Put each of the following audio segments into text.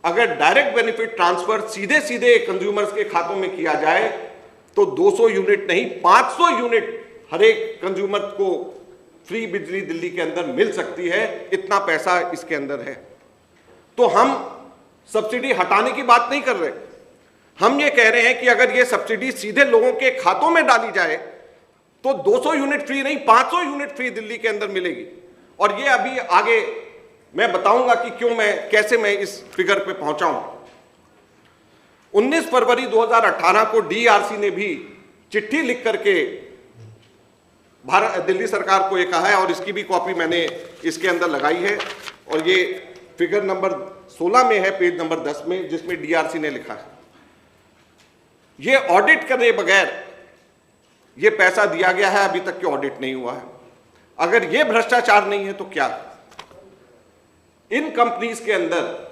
अगर direct benefit transfer सीधे सीधे कंज्यूमर्स के खातों में किया जाए तो 200 यूनिट नहीं 500 यूनिट हर एक कंज्यूमर को फ्री बिजली दिल्ली के अंदर मिल सकती है। इतना पैसा इसके अंदर है। तो हम सब्सिडी हटाने की बात नहीं कर रहे, हम ये कह रहे हैं कि अगर ये सब्सिडी सीधे लोगों के खातों में डाली जाए तो 200 यूनिट फ्री नहीं 500 यूनिट फ्री दिल्ली के अंदर मिलेगी। और ये अभी आगे मैं बताऊंगा कि कैसे मैं इस फिगर पे पहुंचा हूं। 19 फरवरी 2018 को डीआरसी ने भी चिट्ठी लिख करके दिल्ली सरकार को ये कहा है, और इसकी भी कॉपी मैंने इसके अंदर लगाई है, और ये फिगर नंबर 16 में है, पेज नंबर 10 में, जिसमें डीआरसी ने लिखा है ये ऑडिट करे बगैर ये पैसा दिया गया है, अभी तक के ऑडिट नहीं हुआ है। अगर ये भ्रष्टाचार नहीं है तो क्या? इन कंपनीज के अंदर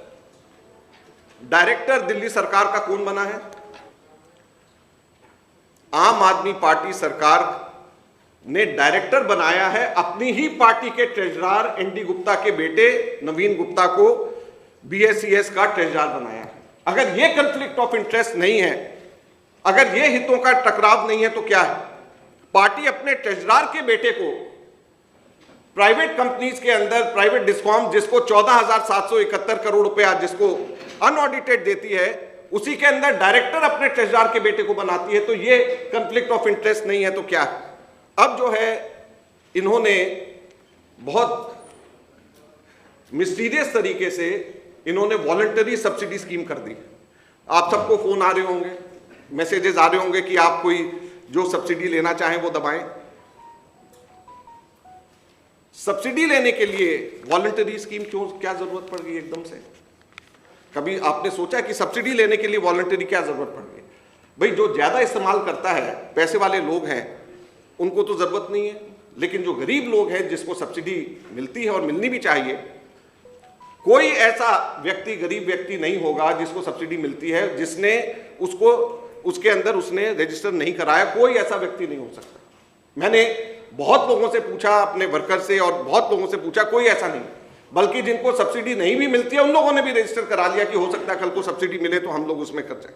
डायरेक्टर दिल्ली सरकार का कौन बना है? आम आदमी पार्टी सरकार ने डायरेक्टर बनाया है अपनी ही पार्टी के ट्रेजरर एनडी गुप्ता के बेटे नवीन गुप्ता को बीएसईएस का ट्रेजरर बनाया है। अगर यह कॉन्फ्लिक्ट ऑफ इंटरेस्ट नहीं है, अगर यह हितों का टकराव नहीं है तो क्या है? पार्टी अपने ट्रेजरर के बेटे को प्राइवेट कंपनीज के अंदर प्राइवेट डिस्कॉम जिसको 14,771 करोड़ रुपया जिसको अनऑडिटेड देती है, उसी के अंदर डायरेक्टर अपने ट्रेजरर के बेटे को बनाती है। तो ये कॉन्फ्लिक्ट ऑफ इंटरेस्ट नहीं है तो क्या है? अब जो है इन्होंने बहुत मिस्टीरियस तरीके से इन्होंने वॉलंटरी सब्सिडी स्कीम कर दी। आप सबको फोन आ रहे होंगे, मैसेजेस आ रहे होंगे कि आप कोई जो सब्सिडी लेना चाहें वो दबाएं। सब्सिडी लेने के लिए वॉलंटरी स्कीम क्या जरूरत पड़ गई एकदम से? कभी आपने सोचा कि सब्सिडी लेने के लिए वॉलंटरी क्या जरूरत पड़ गई? भाई जो ज्यादा इस्तेमाल करता है, पैसे वाले लोग हैं, उनको तो जरूरत नहीं है, लेकिन जो गरीब लोग हैं जिसको सब्सिडी मिलती है और मिलनी भी चाहिए, कोई ऐसा व्यक्ति गरीब व्यक्ति नहीं होगा जिसको सब्सिडी मिलती है जिसने उसके अंदर उसने रजिस्टर नहीं कराया। कोई ऐसा व्यक्ति नहीं हो सकता। मैंने बहुत लोगों से पूछा, अपने वर्कर से और बहुत लोगों से पूछा, कोई ऐसा नहीं। बल्कि जिनको सब्सिडी नहीं भी मिलती है उन लोगों ने भी रजिस्टर करा लिया कि हो सकता है कल को सब्सिडी मिले तो हम लोग उसमें कर जाए।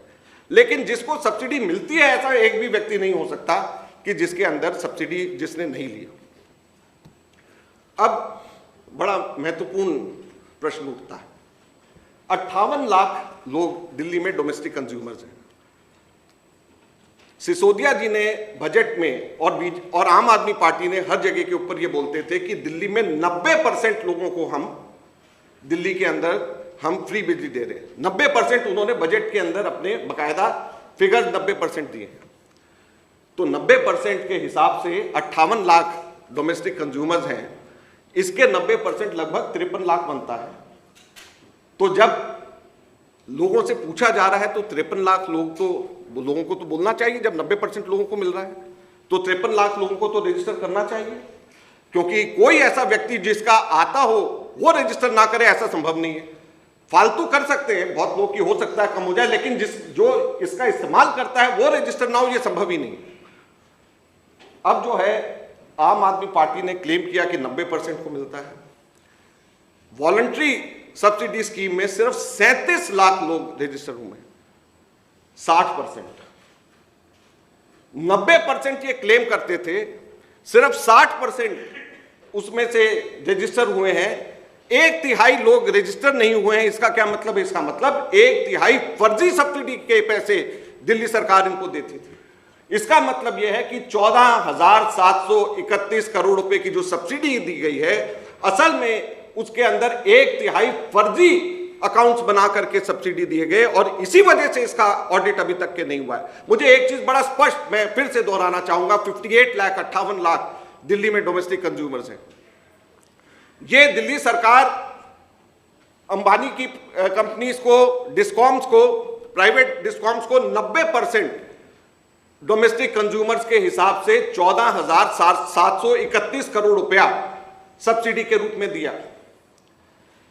लेकिन जिसको सब्सिडी मिलती है ऐसा एक भी व्यक्ति नहीं हो सकता कि जिसके अंदर सब्सिडी जिसने नहीं लिया। अब बड़ा महत्वपूर्ण प्रश्न उठता है। 58 लाख लोग दिल्ली में डोमेस्टिक कंज्यूमर्स हैं। सिसोदिया जी ने बजट में और आम आदमी पार्टी ने हर जगह के ऊपर ये बोलते थे कि दिल्ली में 90% लोगों को हम दिल्ली के अंदर हम फ्री बिजली दे रहे हैं। 90% उन्होंने बजट के अंदर अपने बकायदा फिगर 90% दिए हैं। तो 90% के हिसाब से 58 लाख डोमेस्टिक कंज्यूमर्स हैं, इसके 90% लगभग 53 लाख बनता है। तो जब लोगों से पूछा जा रहा है तो 53 लाख लोगों को तो बोलना चाहिए। जब 90% लोगों को मिल रहा है तो 53 लाख लोगों को तो रजिस्टर करना चाहिए, क्योंकि कोई ऐसा व्यक्ति जिसका आता हो वो रजिस्टर ना करे ऐसा संभव नहीं है। फालतू कर सकते हैं बहुत लोग की, हो सकता है कम हो जाए, लेकिन जो इसका इस्तेमाल करता है वो रजिस्टर ना हो ये संभव ही नहीं। अब जो है आम आदमी पार्टी ने क्लेम किया कि 90% को मिलता है। वॉलंटरी सब्सिडी स्कीम में सिर्फ 37 लाख लोग रजिस्टर हुए हैं। 60% 90% ये क्लेम करते थे, सिर्फ 60% उसमें से रजिस्टर हुए हैं। 1/3 लोग रजिस्टर नहीं हुए हैं। इसका क्या मतलब है? इसका मतलब 1/3 फर्जी सब्सिडी के पैसे दिल्ली सरकार इनको देती थी। इसका मतलब यह है कि 14,731 करोड़ रुपए की जो सब्सिडी दी गई है, असल में उसके अंदर 1/3 फर्जी अकाउंट्स बना करके सब्सिडी दिए गए, और इसी वजह से इसका ऑडिट अभी तक के नहीं हुआ है। मुझे एक चीज बड़ा स्पष्ट मैं फिर से दोहराना चाहूंगा, 58 लाख दिल्ली में डोमेस्टिक कंज्यूमर्स हैं। ये दिल्ली सरकार अंबानी की कंपनीज को, डिस्कॉम्स को, प्राइवेट डिस्कॉम्स को 90% डोमेस्टिक कंज्यूमर्स के हिसाब से 14,731 करोड़ रुपया सब्सिडी के रूप में दिया।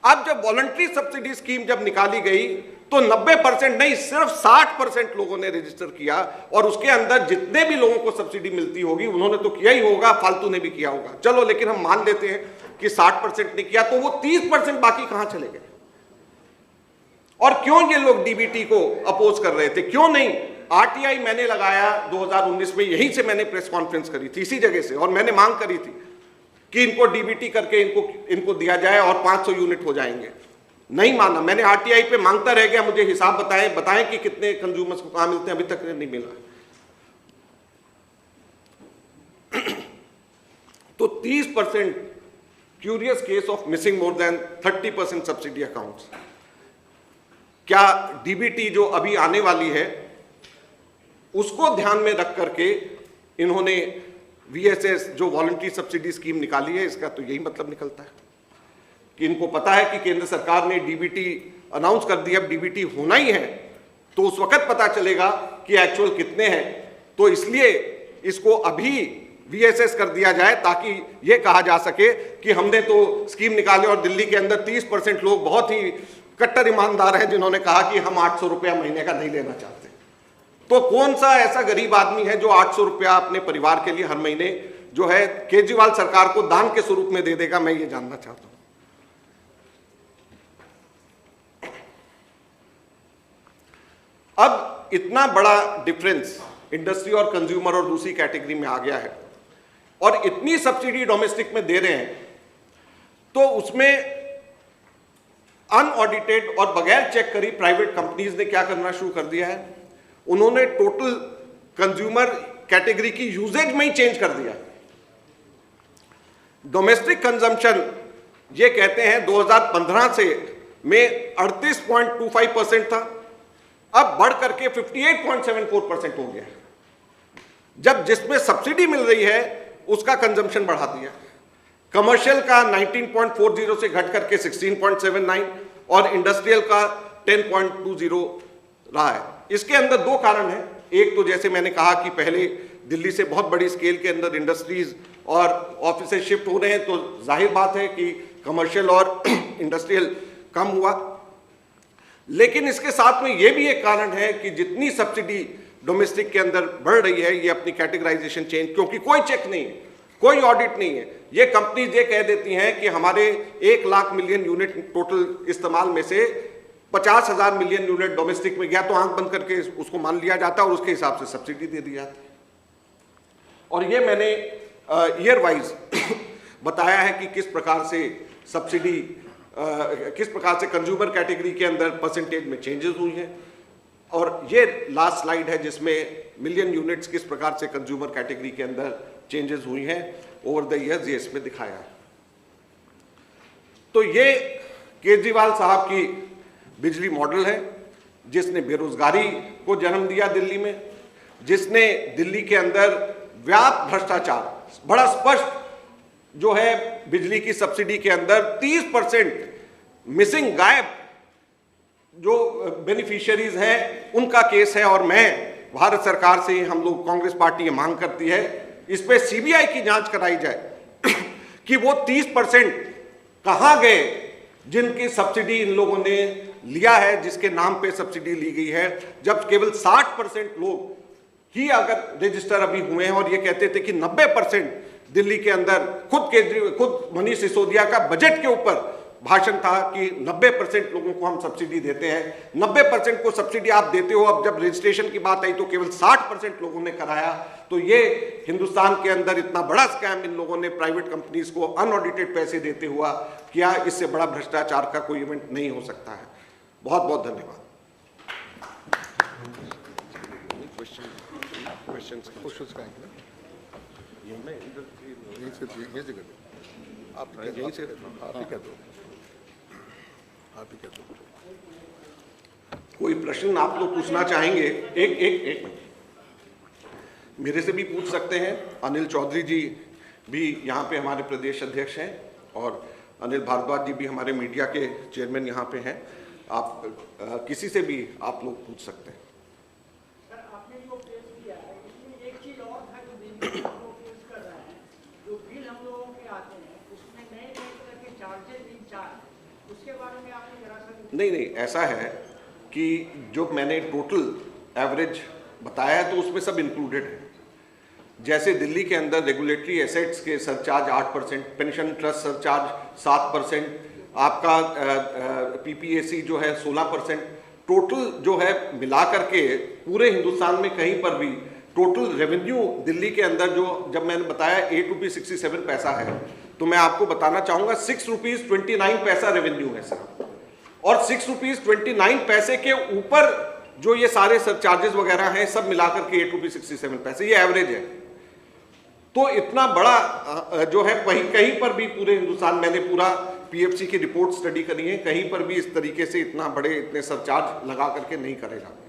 अब जब वॉलंटरी सब्सिडी स्कीम जब निकाली गई तो 90% नहीं, सिर्फ 60% लोगों ने रजिस्टर किया, और उसके अंदर जितने भी लोगों को सब्सिडी मिलती होगी उन्होंने तो किया ही होगा, फालतू ने भी किया होगा। चलो, लेकिन हम मान लेते हैं कि 60% ने किया, तो वो 30% बाकी कहां चले गए? और क्यों ये लोग डीबीटी को अपोज कर रहे थे, क्यों नहीं? आरटीआई मैंने लगाया 2019 में, यहीं से मैंने प्रेस कॉन्फ्रेंस करी थी इसी जगह से, और मैंने मांग करी थी कि इनको डीबीटी करके इनको दिया जाए और 500 यूनिट हो जाएंगे। नहीं माना, मैंने आरटीआई पे मांगता रह गया, मुझे हिसाब बताएं कि कितने कंज्यूमर्स को कहां मिलते हैं, अभी तक नहीं मिला। तो 30% curious case of missing more than 30% subsidy accounts. क्या डीबीटी जो अभी आने वाली है उसको ध्यान में रख करके इन्होंने वीएसएस जो वॉलंटरी सब्सिडी स्कीम निकाली है, इसका तो यही मतलब निकलता है कि इनको पता है कि केंद्र सरकार ने डीबीटी अनाउंस कर दिया, अब डीबीटी होना ही है, तो उस वक्त पता चलेगा कि एक्चुअल कितने हैं, तो इसलिए इसको अभी वीएसएस कर दिया जाए ताकि ये कहा जा सके कि हमने तो स्कीम निकाले और दिल्ली के अंदर 30% लोग बहुत ही कट्टर ईमानदार हैं जिन्होंने कहा कि हम 800 रुपया महीने का नहीं लेना चाहते। तो कौन सा ऐसा गरीब आदमी है जो 800 रुपया अपने परिवार के लिए हर महीने जो है केजरीवाल सरकार को दान के स्वरूप में दे देगा, मैं ये जानना चाहता हूं। अब इतना बड़ा डिफरेंस इंडस्ट्री और कंज्यूमर और दूसरी कैटेगरी में आ गया है और इतनी सब्सिडी डोमेस्टिक में दे रहे हैं, तो उसमें अनऑडिटेड और बगैर चेक करी प्राइवेट कंपनीज ने क्या करना शुरू कर दिया है, उन्होंने टोटल कंज्यूमर कैटेगरी की यूजेज में ही चेंज कर दिया। डोमेस्टिक कंजम्पशन ये कहते हैं 2015 से में 38.25% था, अब बढ़ करके 58.74% हो गया। जब जिसमें सब्सिडी मिल रही है उसका कंजम्पशन बढ़ा दिया। कमर्शियल का 19.40 से घट करके 16.79 और इंडस्ट्रियल का 10.20 रहा है। इसके अंदर दो कारण हैं। एक तो जैसे मैंने कहा कि पहले दिल्ली से बहुत बड़ी स्केल के अंदर इंडस्ट्रीज और ऑफिसेज शिफ्ट हो रहे हैं, तो जाहिर बात है कि कमर्शियल और इंडस्ट्रियल कम हुआ। लेकिन इसके साथ में ये भी एक कारण है कि जितनी सब्सिडी डोमेस्टिक के अंदर बढ़ रही है, ये अपनी कैटेगराइजेशन चेंज, क्योंकि कोई चेक नहीं है, कोई ऑडिट नहीं है, ये कंपनीज ये कह देती हैं कि हमारे 1 लाख मिलियन यूनिट टोटल इस्तेमाल में से 50,000 मिलियन यूनिट डोमेस्टिक में गया, तो आंख बंद करके उसको मान लिया जाता है और उसके हिसाब से सब्सिडी दे दी जाती है। और ये मैंने ईयर वाइज बताया है कि किस प्रकार से सब्सिडी किस प्रकार से कंज्यूमर कैटेगरी के अंदर परसेंटेज में चेंजेस हुई हैं, और ये लास्ट स्लाइड है जिसमें मिलियन यूनिट्स किस प्रकार से कंज्यूमर कैटेगरी के अंदर चेंजेस हुई हैं ओवर द ईयर्स, ये इसमें दिखाया है। तो ये केजरीवाल साहब की बिजली मॉडल है जिसने बेरोजगारी को जन्म दिया दिल्ली में, जिसने दिल्ली के अंदर व्यापक भ्रष्टाचार, बड़ा स्पष्ट जो है बिजली की सब्सिडी के अंदर 30% मिसिंग, गायब जो बेनिफिशियरीज हैं उनका केस है। और मैं भारत सरकार से, हम लोग कांग्रेस पार्टी ये मांग करती है, इस पे सीबीआई की जांच कराई जाए कि वो 30% कहां गए जिनकी सब्सिडी इन लोगों ने लिया है, जिसके नाम पे सब्सिडी ली गई है, जब केवल 60% लोग ही अगर रजिस्टर अभी हुए हैं। और ये कहते थे कि 90% दिल्ली के अंदर खुद मनीष सिसोदिया का बजट के ऊपर भाषण था कि 90% लोगों को हम सब्सिडी देते हैं। 90% को सब्सिडी आप देते हो, अब जब रजिस्ट्रेशन की बात आई तो केवल 60% लोगों ने कराया। तो ये हिंदुस्तान के अंदर इतना बड़ा स्कैम इन लोगों ने प्राइवेट कंपनीज को अनऑडिटेड पैसे देते हुआ किया, इससे बड़ा भ्रष्टाचार का कोई इवेंट नहीं हो सकता है। बहुत बहुत धन्यवाद। कोई प्रश्न आप लोग पूछना चाहेंगे? एक मिनट, मेरे से भी पूछ सकते हैं। अनिल चौधरी जी भी यहाँ पे हमारे प्रदेश अध्यक्ष हैं और अनिल भारद्वाज जी भी हमारे मीडिया के चेयरमैन यहाँ पे हैं। आप किसी से भी आप लोग पूछ सकते हैं। सर, आपने जो पेश किया है इसमें एक चीज और था जो दिल्ली हम लोग पेश कर रहे हैं, जो बिल हम लोगों के आते हैं उसमें नए नए तरह के चार्जेस इंचार्ज, उसके बारे में आपने जरा सा नहीं, ऐसा है कि जो मैंने टोटल एवरेज बताया है तो उसमें सब इंक्लूडेड है। जैसे दिल्ली के अंदर रेगुलेटरी एसेट्स के सरचार्ज 8%, पेंशन ट्रस्ट सरचार्ज 7%, आपका PPAC जो है 16%, टोटल जो है मिला करके पूरे हिंदुस्तान में कहीं पर भी टोटल रेवेन्यू दिल्ली के अंदर जो, जब मैंने बताया 8 रुपीज 67 पैसा है, तो मैं आपको बताना चाहूंगा 6 रुपीज 29 पैसा रेवेन्यू है सर। और 6 रुपीज 29 पैसे के ऊपर जो ये सारे सरचार्जेस वगैरह हैं सब मिलाकर के 8 रुपीज 67 पैसे, ये एवरेज है। तो इतना बड़ा जो है कहीं पर भी पूरे हिंदुस्तान, मैंने पूरा PFC की रिपोर्ट स्टडी करी है, कहीं पर भी इस तरीके से इतने सरचार्ज लगा करके नहीं करे जाते।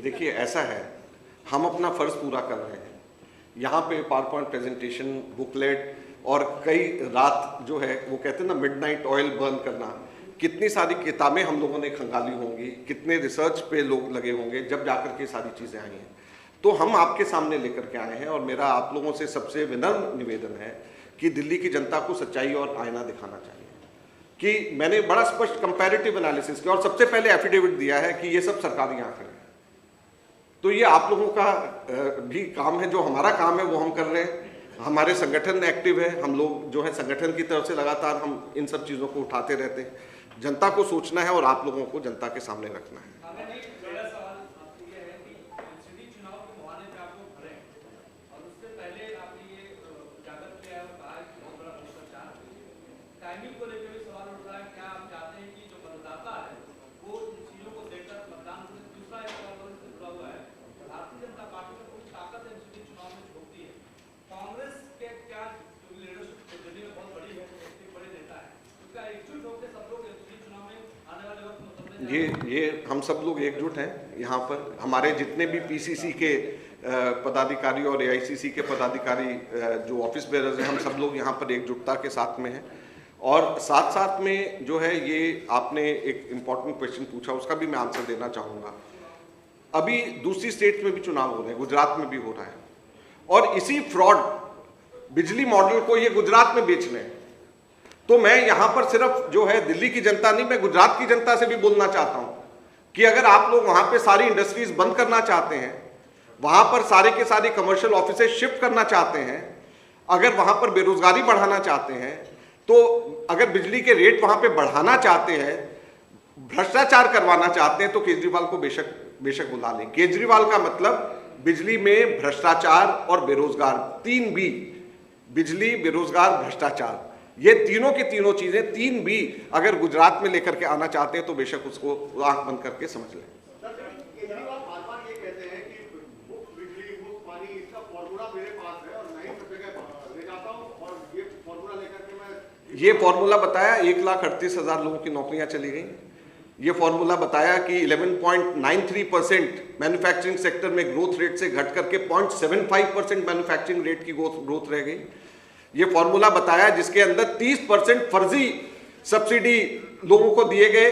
देखिए ऐसा है, हम अपना फर्ज पूरा कर रहे हैं। यहाँ पे पावर पॉइंट प्रेजेंटेशन, बुकलेट और कई रात जो है वो कहते हैं ना मिडनाइट ऑयल बर्न करना, कितनी सारी किताबें हम लोगों ने खंगाली होंगी, कितने रिसर्च पे लोग लगे होंगे, जब जाकर के सारी चीज़ें आई हैं। तो हम आपके सामने लेकर के आए हैं और मेरा आप लोगों से सबसे विनम्र निवेदन है कि दिल्ली की जनता को सच्चाई और आईना दिखाना चाहिए कि मैंने बड़ा स्पष्ट कंपैरेटिव एनालिसिस किया और सबसे पहले एफिडेविट दिया है कि ये सब सरकारी आंकड़े हैं। तो ये आप लोगों का भी काम है, जो हमारा काम है वो हम कर रहे हैं। हमारे संगठन एक्टिव है, हम लोग जो है संगठन की तरफ से लगातार हम इन सब चीज़ों को उठाते रहते हैं। जनता को सोचना है और आप लोगों को जनता के सामने रखना है। ये हम सब लोग एकजुट हैं। यहाँ पर हमारे जितने भी PCC के पदाधिकारी और AICC के पदाधिकारी जो ऑफिस बेरर्स हैं, हम सब लोग यहाँ पर एकजुटता के साथ में हैं। और साथ साथ में जो है, ये आपने एक इम्पॉर्टेंट क्वेश्चन पूछा, उसका भी मैं आंसर देना चाहूँगा। अभी दूसरी स्टेट में भी चुनाव हो रहे हैं, गुजरात में भी हो रहा है, और इसी फ्रॉड बिजली मॉडल को ये गुजरात में बेच रहे हैं। तो मैं यहां पर सिर्फ जो है दिल्ली की जनता नहीं, मैं गुजरात की जनता से भी बोलना चाहता हूं कि अगर आप लोग वहां पे सारी इंडस्ट्रीज बंद करना चाहते हैं, वहां पर सारे के सारे कमर्शियल ऑफिसेज शिफ्ट करना चाहते हैं, अगर वहां पर बेरोजगारी बढ़ाना चाहते हैं, तो अगर बिजली के रेट वहां पे बढ़ाना चाहते हैं, भ्रष्टाचार करवाना चाहते हैं, तो केजरीवाल को बेशक बुला लें। केजरीवाल का मतलब बिजली में भ्रष्टाचार और बेरोजगार, 3 B, बिजली, बेरोजगार, भ्रष्टाचार, ये तीनों की तीनों चीजें, 3 B अगर गुजरात में लेकर के आना चाहते हैं तो बेशक उसको आंख बंद करके समझ लें। केजरीवाल बार-बार ये कहते हैं कि मुफ्त बिजली, मुफ्त पानी, इसका फॉर्मूला मेरे पास है और मैं ही सब जगह ले जाता हूं और ये फॉर्मूला लेकर के मैं, ये फॉर्मूला बताया 1,38,000 लोगों की नौकरियां चली गई। ये फॉर्मूला बताया कि 11.93% मैन्युफैक्चरिंग सेक्टर में ग्रोथ रेट से घट करके 0.75% मैन्युफैक्चरिंग रेट की ग्रोथ रह गई। ये फॉर्मूला बताया जिसके अंदर 30% फर्जी सब्सिडी लोगों को दिए गए,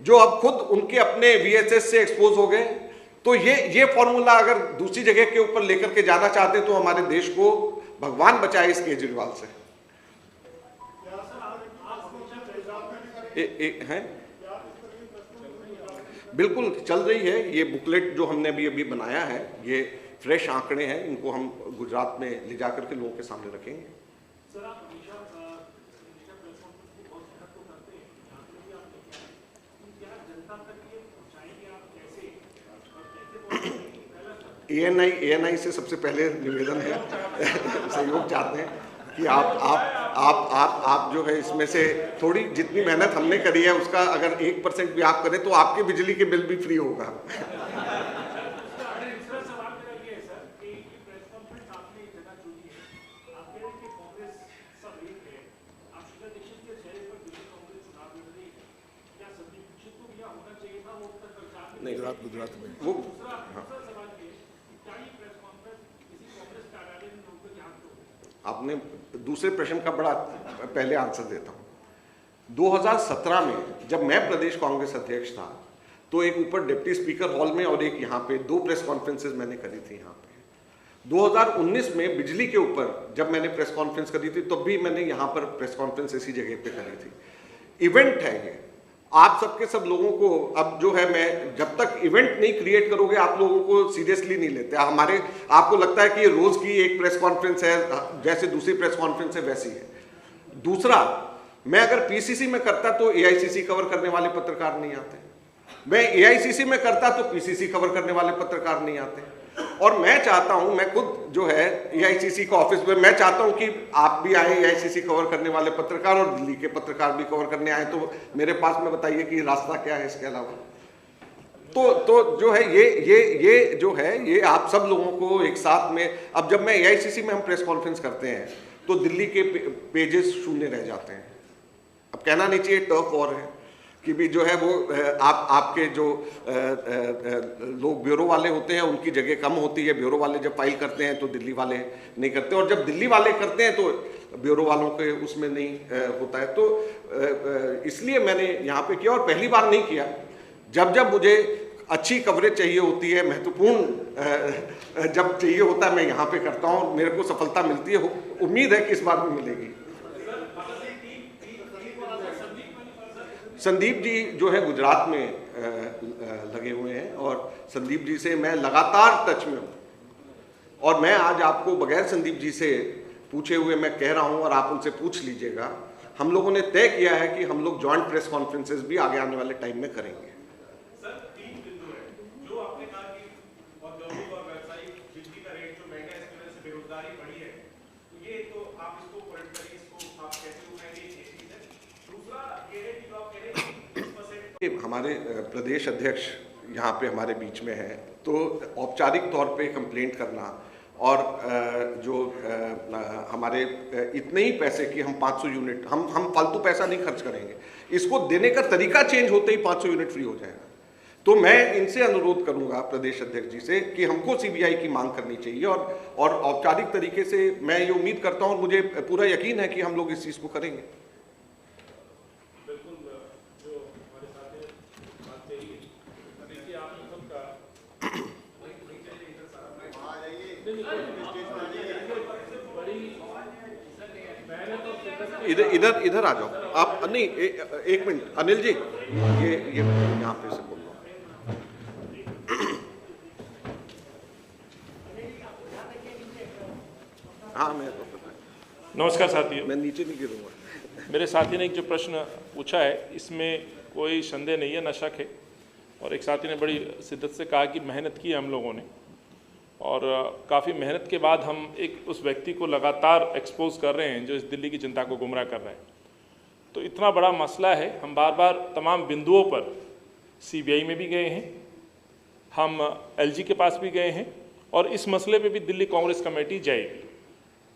जो अब खुद उनके अपने VSS से एक्सपोज हो गए। तो ये फॉर्मूला अगर दूसरी जगह के ऊपर लेकर के जाना चाहते तो हमारे देश को भगवान बचाए इस केजरीवाल से। हैं बिल्कुल चल रही है। ये बुकलेट जो हमने अभी बनाया है, ये फ्रेश आंकड़े हैं, इनको हम गुजरात में ले जाकर के लोगों के सामने रखेंगे। सर, आप हमेशा प्रेस कॉन्फ्रेंस को बहुत मेहनत तो करते हैं, यहाँ पे भी आप लेके आए, क्या जनता तक ये पहुँचाएंगे आप कैसे और कैसे? ANI से सबसे पहले निवेदन है सहयोग चाहते हैं कि आप जो है इसमें से थोड़ी जितनी मेहनत हमने करी है उसका अगर 1% भी आप करें तो आपके बिजली के बिल भी फ्री होगा। गुजरात में वो आपने दूसरे प्रश्न का बड़ा पहले आंसर देता हूं। 2017 में जब मैं प्रदेश कांग्रेस अध्यक्ष था तो एक ऊपर डिप्टी स्पीकर हॉल में और एक यहाँ पे 2 प्रेस कॉन्फ्रेंसेज मैंने करी थी यहाँ पे। 2019 में बिजली के ऊपर जब मैंने प्रेस कॉन्फ्रेंस करी थी तब भी मैंने यहाँ पर प्रेस कॉन्फ्रेंस इसी जगह पे करी थी। इवेंट है ये, आप सबके सब लोगों को अब जो है, मैं जब तक इवेंट नहीं क्रिएट करोगे आप लोगों को सीरियसली नहीं लेते। हमारे आपको लगता है कि ये रोज की एक प्रेस कॉन्फ्रेंस है, जैसे दूसरी प्रेस कॉन्फ्रेंस है वैसी है। दूसरा, मैं अगर पीसीसी में करता तो एआईसीसी कवर करने वाले पत्रकार नहीं आते, मैं एआईसीसी में करता तो पीसीसी कवर करने वाले पत्रकार नहीं आते। और मैं चाहता हूं, मैं खुद जो है एआईसीसी का ऑफिस में, मैं चाहता हूं कि आप भी आए एआईसीसी कवर करने वाले पत्रकार और दिल्ली के पत्रकार भी कवर करने आए, तो मेरे पास में बताइए कि रास्ता क्या है इसके अलावा। तो जो है ये जो है ये आप सब लोगों को एक साथ में, अब जब मैं एआईसीसी में हम प्रेस कॉन्फ्रेंस करते हैं तो दिल्ली के पेजेस शून्य रह जाते हैं। अब कहना नहीं चाहिए टर्फ वॉर है कि भी जो है वो आपके जो लोग ब्यूरो वाले होते हैं उनकी जगह कम होती है, ब्यूरो वाले जब फाइल करते हैं तो दिल्ली वाले नहीं करते, और जब दिल्ली वाले करते हैं तो ब्यूरो वालों के उसमें नहीं होता है। तो इसलिए मैंने यहाँ पे किया, और पहली बार नहीं किया। जब जब मुझे अच्छी कवरेज चाहिए होती है, महत्वपूर्ण जब चाहिए होता है, मैं यहाँ पे करता हूँ, मेरे को सफलता मिलती है। उम्मीद है कि इस बार भी मिलेगी। संदीप जी जो है गुजरात में लगे हुए हैं, और संदीप जी से मैं लगातार टच में हूँ, और मैं आज आपको बगैर संदीप जी से पूछे हुए मैं कह रहा हूँ, और आप उनसे पूछ लीजिएगा। हम लोगों ने तय किया है कि हम लोग जॉइंट प्रेस कॉन्फ्रेंसेस भी आगे आने वाले टाइम में करेंगे। सर 3 बिंदु है जो आपने कहा कि औद्योगिक और व्यावसायिक बिजली का रेट जो महंगा है, इसकी वजह से बेरोजगारी बढ़ी है, तो ये तो आप इसको पलट करिए, इसको आप कैसे उठाएंगे, ये चीज है। दूसरा ये है कि आप कह रहे हैं कि 20% हमारे प्रदेश अध्यक्ष यहाँ पे हमारे बीच में हैं, तो औपचारिक तौर पे कंप्लेंट करना और जो हमारे इतने ही पैसे कि हम 500 यूनिट, हम फालतू पैसा नहीं खर्च करेंगे, इसको देने का तरीका चेंज होते ही 500 यूनिट फ्री हो जाएगा। तो मैं इनसे अनुरोध करूंगा प्रदेश अध्यक्ष जी से कि हमको सीबीआई की मांग करनी चाहिए, और औपचारिक तरीके से मैं ये उम्मीद करता हूँ, और मुझे पूरा यकीन है कि हम लोग इस चीज़ को करेंगे। इधर आ जाओ आप। नहीं, एक मिनट अनिल जी, ये यहाँ पे से बोल रहा हूँ। हाँ, मैं तो पता है। नमस्कार साथियों, मैं नीचे नहीं गिरूंगा। मेरे साथी ने एक जो प्रश्न पूछा है इसमें कोई संदेह नहीं है, न शक है। और एक साथी ने बड़ी शिद्दत से कहा कि मेहनत की हम लोगों ने, और काफ़ी मेहनत के बाद हम एक उस व्यक्ति को लगातार एक्सपोज कर रहे हैं जो इस दिल्ली की जनता को गुमराह कर रहा है। तो इतना बड़ा मसला है, हम बार बार तमाम बिंदुओं पर सीबीआई में भी गए हैं, हम एलजी के पास भी गए हैं, और इस मसले पे भी दिल्ली कांग्रेस कमेटी जाएगी।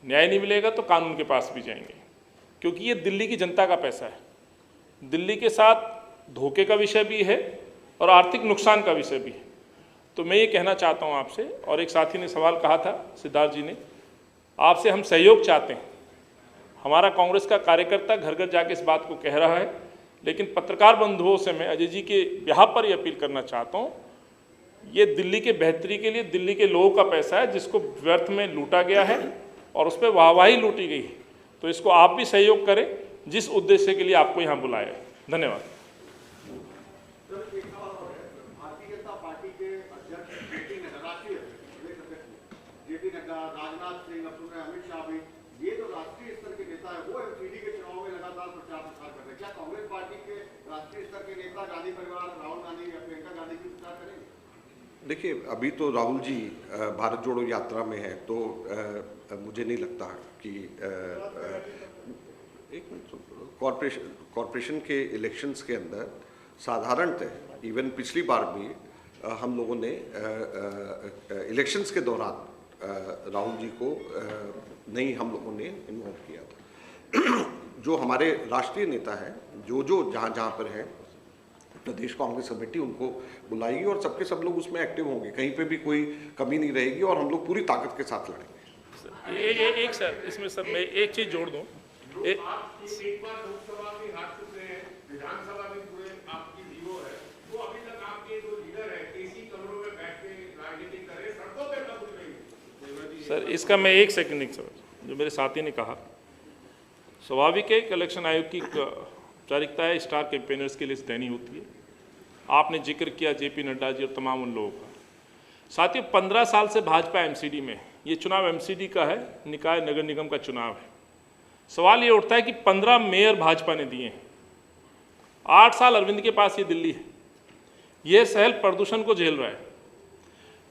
न्याय नहीं मिलेगा तो कानून के पास भी जाएंगे, क्योंकि ये दिल्ली की जनता का पैसा है। दिल्ली के साथ धोखे का विषय भी है और आर्थिक नुकसान का विषय भी है। तो मैं ये कहना चाहता हूँ आपसे, और एक साथी ने सवाल कहा था, सिद्धार्थ जी ने, आपसे हम सहयोग चाहते हैं। हमारा कांग्रेस का कार्यकर्ता घर घर जाके इस बात को कह रहा है, लेकिन पत्रकार बंधुओं से मैं अजय जी के बिहाफ पर ये अपील करना चाहता हूँ, ये दिल्ली के बेहतरी के लिए दिल्ली के लोगों का पैसा है जिसको व्यर्थ में लूटा गया है और उस पर वाहवाही लूटी गई है। तो इसको आप भी सहयोग करें जिस उद्देश्य के लिए आपको यहाँ बुलाया है। धन्यवाद। राजनाथ सिंह, अमित शाह भी, ये जो राष्ट्रीय स्तर के नेता है वो एमसीडी के चुनाव में लगातार प्रचार प्रसार कर रहे हैं। क्या कांग्रेस पार्टी के राष्ट्रीय स्तर के नेता गांधी परिवार, राहुल गांधी या प्रियंका गांधी भी प्रचार करेंगे? देखिए, अभी तो राहुल जी भारत जोड़ो यात्रा में है, तो मुझे नहीं लगता कि एक मिनट, कॉरपोरेशन के इलेक्शंस के अंदर साधारणतः इवन पिछली बार भी हम लोगों ने इलेक्शंस के दौरान राहुल जी को नहीं हम लोगों ने इन्वॉल्व किया था। जो हमारे राष्ट्रीय नेता हैं, जो जहाँ पर हैं, प्रदेश कांग्रेस कमेटी उनको बुलाएगी और सबके सब लोग उसमें एक्टिव होंगे, कहीं पे भी कोई कमी नहीं रहेगी और हम लोग पूरी ताकत के साथ लड़ेंगे। एक सर, इसमें सर मैं एक चीज़ जोड़ दूँ। एक बार लोकसभा में हार चुके हैं, विधानसभा में पूरे आपकी जीरो है, वो अभी तक आपकी सर इसका मैं एक सेकंड जो मेरे साथी ने कहा, स्वाभाविक है कि इलेक्शन आयोग की औपचारिकता है, स्टार कैंपेनर्स की लिस्ट देनी होती है। आपने जिक्र किया जेपी नड्डा जी और तमाम उन लोगों का। साथियों 15 साल से भाजपा एमसीडी में, ये चुनाव एमसीडी का है, निकाय नगर निगम का चुनाव है। सवाल ये उठता है कि 15 मेयर भाजपा ने दिए हैं, 8 साल अरविंद के पास ये दिल्ली है, ये शहर प्रदूषण को झेल रहा है।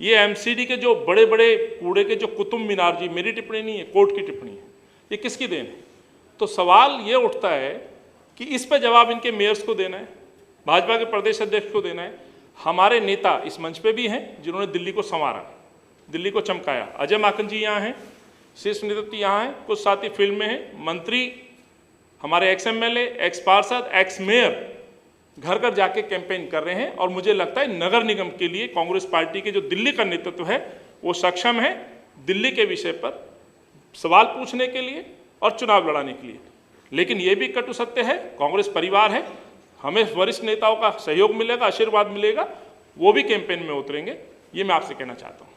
ये एमसीडी के जो बड़े बड़े कूड़े के जो कुतुब मीनार, जी मेरी टिप्पणी नहीं है, कोर्ट की टिप्पणी है, ये किसकी देन है? तो सवाल ये उठता है कि इस पर जवाब इनके मेयर्स को देना है, भाजपा के प्रदेश अध्यक्ष को देना है। हमारे नेता इस मंच पे भी हैं जिन्होंने दिल्ली को संवारा, दिल्ली को चमकाया। अजय माकन जी यहाँ हैं, शीर्ष नेतृत्व यहाँ हैं, कुछ साथी फील्ड में हैं, मंत्री, हमारे एक्स एमएलए, एक्स पार्षद, एक्स मेयर घर घर जाके कैंपेन कर रहे हैं। और मुझे लगता है नगर निगम के लिए कांग्रेस पार्टी के जो दिल्ली का नेतृत्व है वो सक्षम है दिल्ली के विषय पर सवाल पूछने के लिए और चुनाव लड़ाने के लिए। लेकिन ये भी कटु सत्य है, कांग्रेस परिवार है, हमें वरिष्ठ नेताओं का सहयोग मिलेगा, आशीर्वाद मिलेगा, वो भी कैंपेन में उतरेंगे। ये मैं आपसे कहना चाहता हूँ।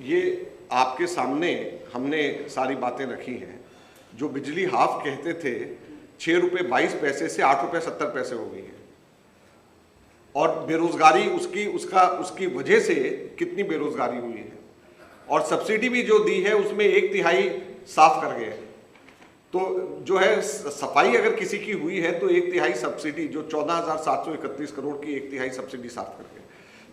ये आपके सामने हमने सारी बातें रखी हैं। जो बिजली हाफ कहते थे 6 रुपये 22 पैसे से 8 रुपये 70 पैसे हो गई है। और बेरोजगारी उसकी वजह से कितनी बेरोजगारी हुई है। और सब्सिडी भी जो दी है उसमें 1/3 साफ कर गए। तो जो है सफाई अगर किसी की हुई है तो 1/3 सब्सिडी, जो 14,731 करोड़ की 1/3 सब्सिडी साफ कर गए।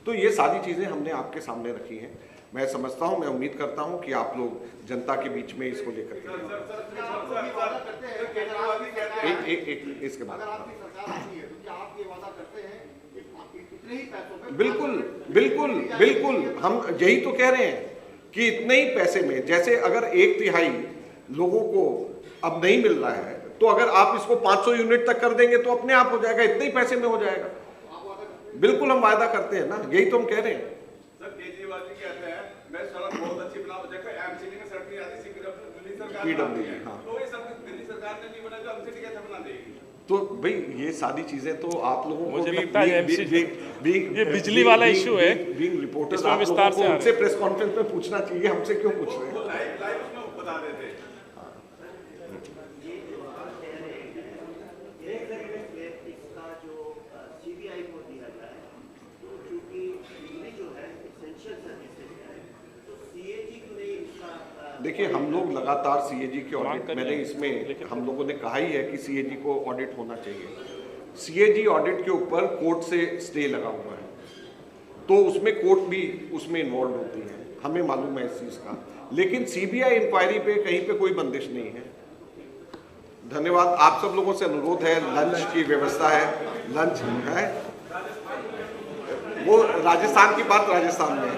तो ये सारी चीज़ें हमने आपके सामने रखी हैं। मैं समझता हूं, मैं उम्मीद करता हूं कि आप लोग जनता के बीच में इसको लेकर के इसके बाद बिल्कुल बिल्कुल बिल्कुल हम यही तो कह रहे हैं कि इतने ही पैसे में, जैसे अगर 1/3 लोगों को अब नहीं मिल रहा है तो अगर आप इसको 500 यूनिट तक कर देंगे तो अपने आप हो जाएगा, इतने ही पैसे में हो जाएगा। बिल्कुल हम वायदा करते हैं ना, यही तो हम कह रहे हैं। सर केजरीवाल जी कहते हैं मैं सड़क बहुत अच्छी बना एमसीडी में सड़क नहीं आती, दिल्ली सरकार पीडब्ल्यूडी, हाँ, तो ये सब दिल्ली सरकार ने नहीं बनाया तो एमसीडी कैसे बना देगी? तो भाई ये सारी चीजें तो आप लोगों को मुझे लगता है ये बिजली वाला इशू है, रिपोर्टर्स आप लोगों को उनसे प्रेस कॉन्फ्रेंस में पूछना चाहिए, हमसे क्यों पूछ रहे हैं? लाइव उसमें बता देते। देखिए हम लोग लगातार सीएजी के ऑडिट, मैंने इसमें हम लोगों ने कहा ही है कि सीएजी को ऑडिट होना चाहिए। सीएजी ऑडिट के ऊपर कोर्ट से स्टे लगा हुआ है, तो उसमें कोर्ट भी उसमें इन्वॉल्व होती है, हमें मालूम है इस चीज़ का। लेकिन सीबीआई इंक्वायरी पे कहीं पे कोई बंदिश नहीं है। धन्यवाद। आप सब लोगों से अनुरोध है, लंच की व्यवस्था है, लंच है, वो राजस्थान की बात राजस्थान में।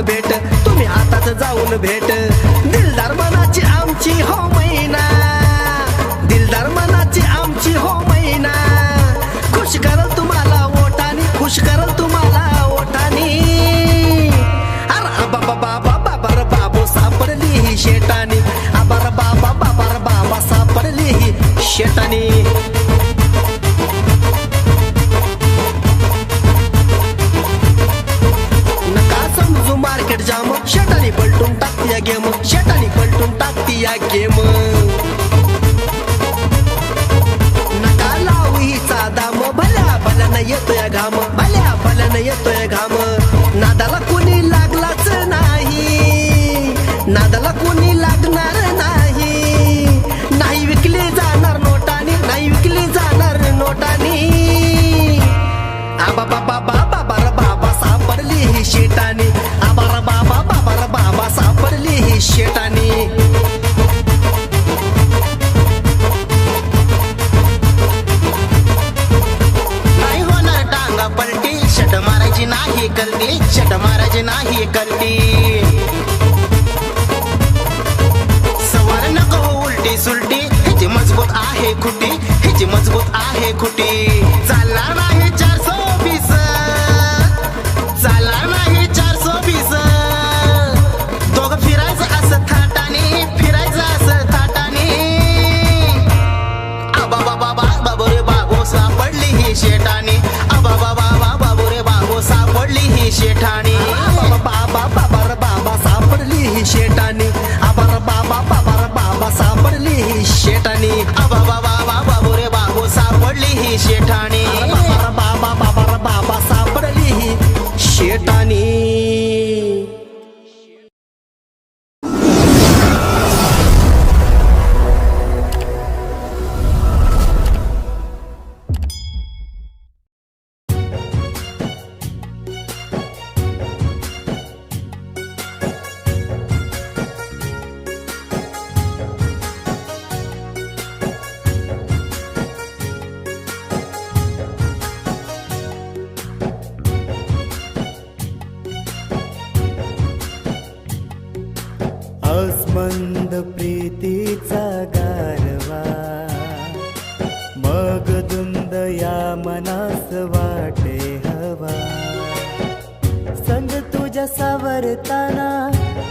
भेट तुम्ही आताच जाऊन भेट दिलदार मनाची आमची हो मैना, दिलदार मनाची आमची हो मैना, खुश करल तुम्हाला ओठानी, खुश करल तुम्हाला ओठानी। अरे बाबा बाबा बाबा बाबो सापडली ही शेटानी, अबर बाबा बाबा बाबा सापडली ही शेटानी। मार्केट जाम शेटानी पलटून टाकती या गेम, शेटानी पलटून टाकती या गेम। नका लावू हिचा दाम, भल्या भल्यान येतोय घाम, भल्या भल्यान येतोय घाम। नादाला कोणी लागलाच नाही, नादाला कोणी लागणार नाही, नाही विकली जाणार नोटानी, नाही विकली खुटी चालणार नाही 420 चालणार नाही 420 दोघं फिरायचं असं थाटाने फिरायचं असं थाटाने आबा बाबा बाबा रे बाबो सापडली ही शेटाणी आबा बाबा बाबो रे बाबो सापडली ही शेटाणी बाबा बाबा रे बाबा सापडली ही शेटाणी आबा रे बाबा सापडली ही शेटाणी आबा बाबा बाबो रे बाबो सापडली ही शेटाणी बाबा सापडली ही शेटाणी आसमंद प्रीतीचा गारवा मग दुंद या मनास वाटे हवा संग तुझ्या सावरताना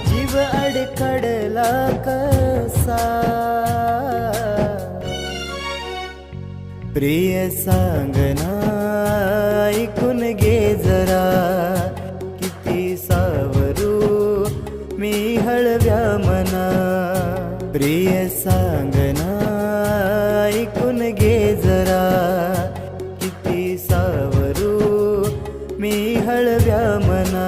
जीव अडखडला कसा प्रिय सांगना ऐकून घे जरा किती सावरू मी हळव्या मना प्रिय सांगना ऐकून घे जरा किती सावरू मी हळव्या मना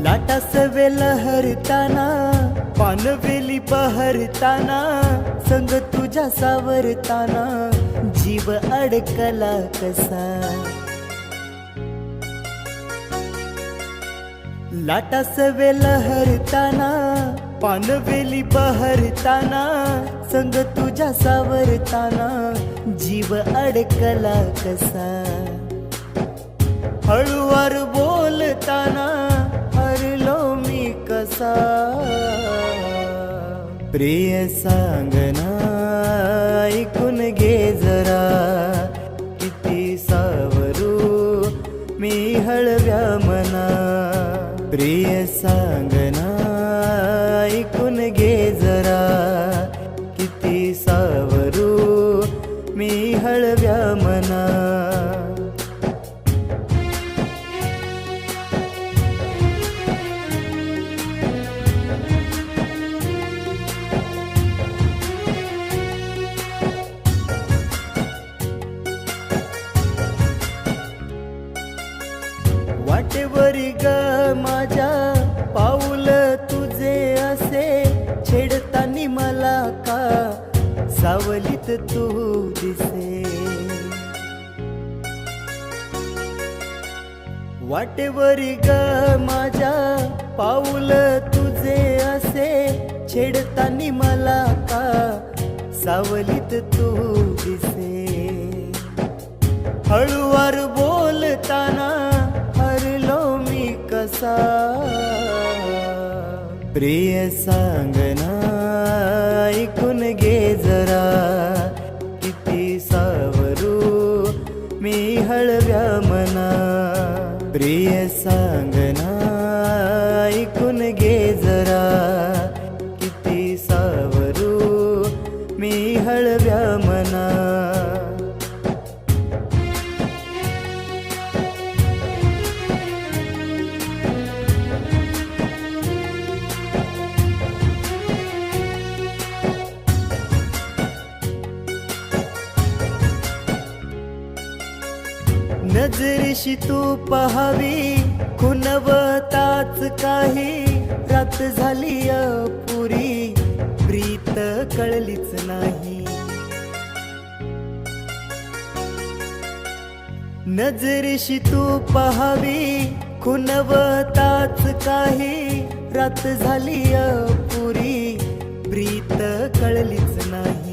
लाटास वेल हरताना पानवेली बहरताना संग तुझ्या सावरताना जीव अडकला कसा लाटास वेल हरताना पानवेली बहरताना संग तुझ्या सावरताना जीव अडकला कसा हळूवार बोलताना हरलो मी कसा प्रिय सांगना ऐकून घे जरा किती सावरू मी हळव्या मना प्रिय सांगना ऐकून घे जरा किती सावरू मी हळव्या मना वाटेवरी ग माझ्या पाऊल तुझे असे छेडतानी मला का सावलीत तू दिसे वाटेवरी ग माझ्या पाऊल तुझे असे छेडतानी मला का सावलीत तू दिसे हळूवार बोलताना हरलो मी कसा प्रिय सांगना ऐकून घे जरा किती सावरू मी हळव्या मना प्रिय सांगना ऐकून घे जरा किती सावरू मी हळव्या मना नजरेशी तू पहावी खुनवताच काही रात झाली अपुरी प्रीत कळलीच नाही नजरेशी तू पहावी खुनवताच काही रात झाली अपुरी प्रीत कळलीच नाही